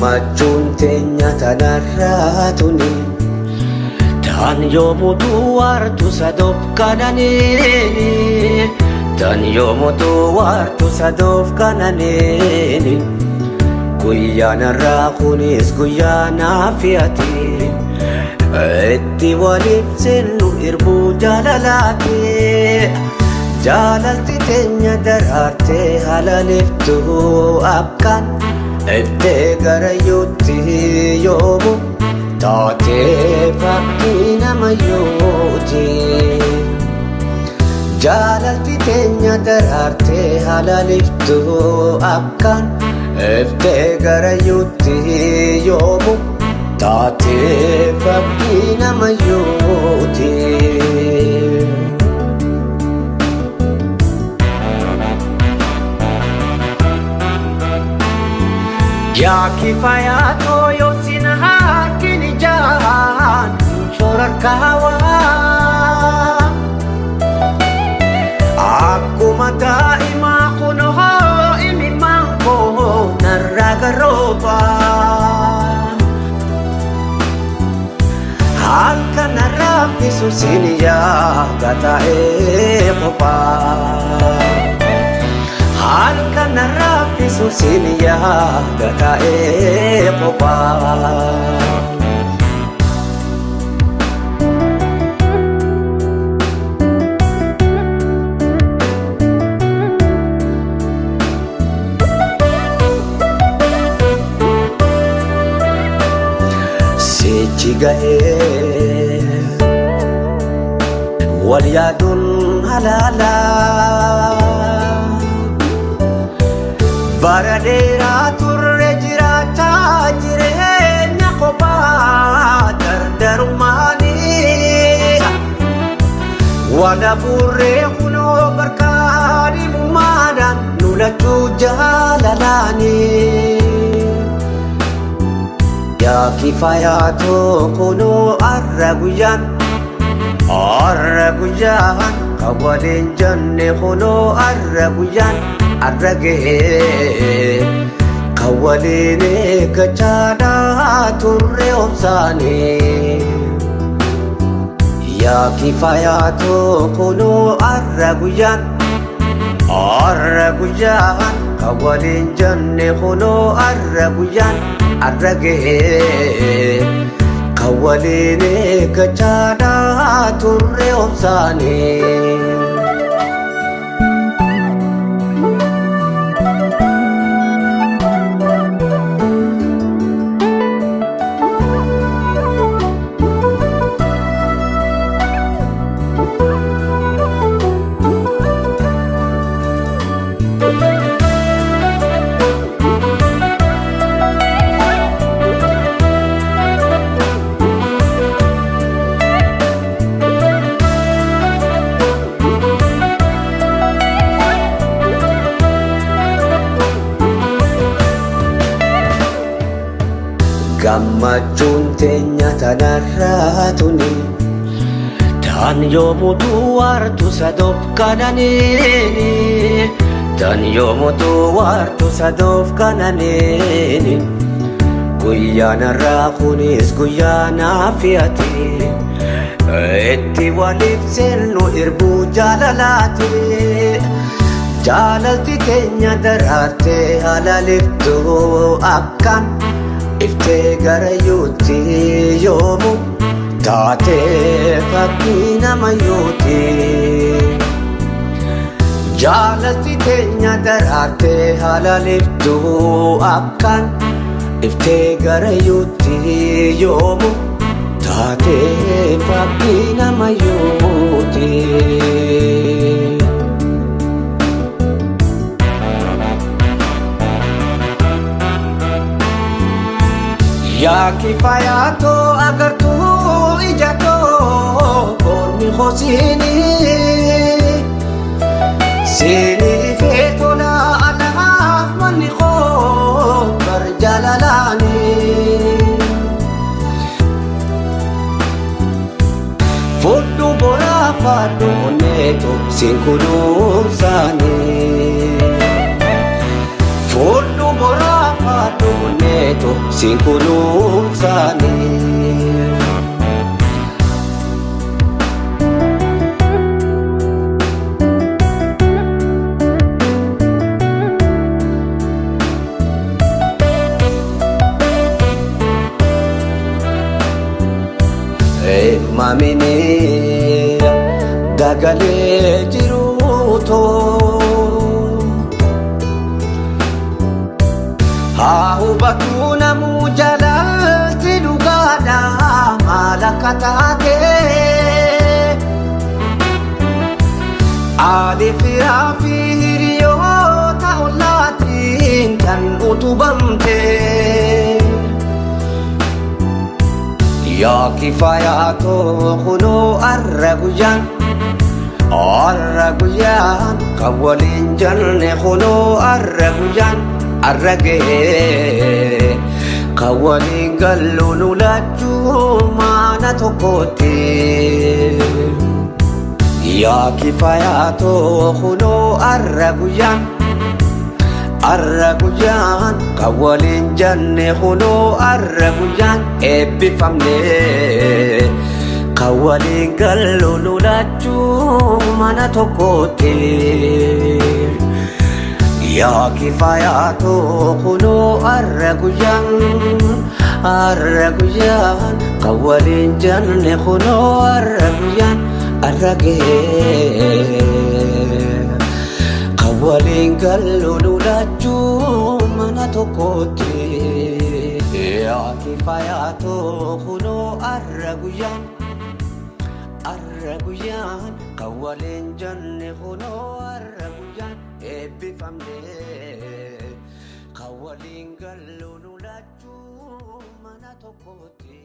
gammachuun teenya tanarraatuni tan yoomutu wartu sadoof kananiini tan yoomutu wartu sadoof kananiini guyyaan irraa kunis guyyaan afiyati itti waliif sennu irbuu jaalalaati jaalalti teenya daraartee halaliftu akkan iftee garayyuutti yoomu taatee fakkii namayyuuti jaalalti teenya daraartee halaliftu akkan iftee garayyuutti yoomu taatee fakkii namayyuuti Ya Kifaya toyo sinahakini jahan Shorar kawa Aku mata ima kunoho imi mangko naragaroba Halka narafi susiniya gata kopa Halka narafi susiniya gata kopa Sichigahe wal yadun halala Baradera turre jirata jireenya kophaa dardarummaani wala burree kunoo barkaadhi mummaadhaan nulachuu jaalalaani yaa Kifayaa kunoo arra guyyaan kawwaliin janne kunoo arra guyyaan arragee kawwaliin eeggachaadhaa turre obsaani yaa Kifayaa kunoo arra guyyaan kawwaliin janne kunoo arra guyyaan arragee kawwaliin eeggachaadhaa turre obsaani gammachuun teenya tanarraatuni tan yoomutu wartu sadoof kananiini tan yoomutu wartu sadoof kananiini guyyaan irraa kunis guyyaan afiyati itti waliif sennu irbuu jaalalaati jaalalti teenya daraartee halaliftu akkan iftee garayyuutti yoomu taatee fakkii namayyuuti jaalalti teenya daraartee halaliftu akkan iftee garayyuutti yoomu taatee fakkii namayyuuti yaa Kifayaa agartuu ija kormi hosiini siini feetola alaaf manni koo bar jaalalaani fudhu boraa faadhu onneetu siin kunuunsaani fudhu boraa faadhu onneetu onneetu siin kunuunsaanii. Mamine dagale jiruto Hubatu namu jalalti dugada malakatate Alifira fi hiriyota olatin kan utubamte Ya Kifaya to khuno arraguyan kawalin janne khuno arraguyan arrage kawalin gallunu laju mana tokote Ya Kifaya to khuno arraguyan kawalin janne khuno arraguyan ebbifamne kawalin gallunu laju mana tokote Ya Kifaya to khuno arraguyan kawalin janne khuno arraguyan arrage kawalin gallunu laju mana tokote Ya Kifaya to khuno arraguyan kawalin janne khuno arraguyan ebbifamne kawalin gallunu laju mana tokote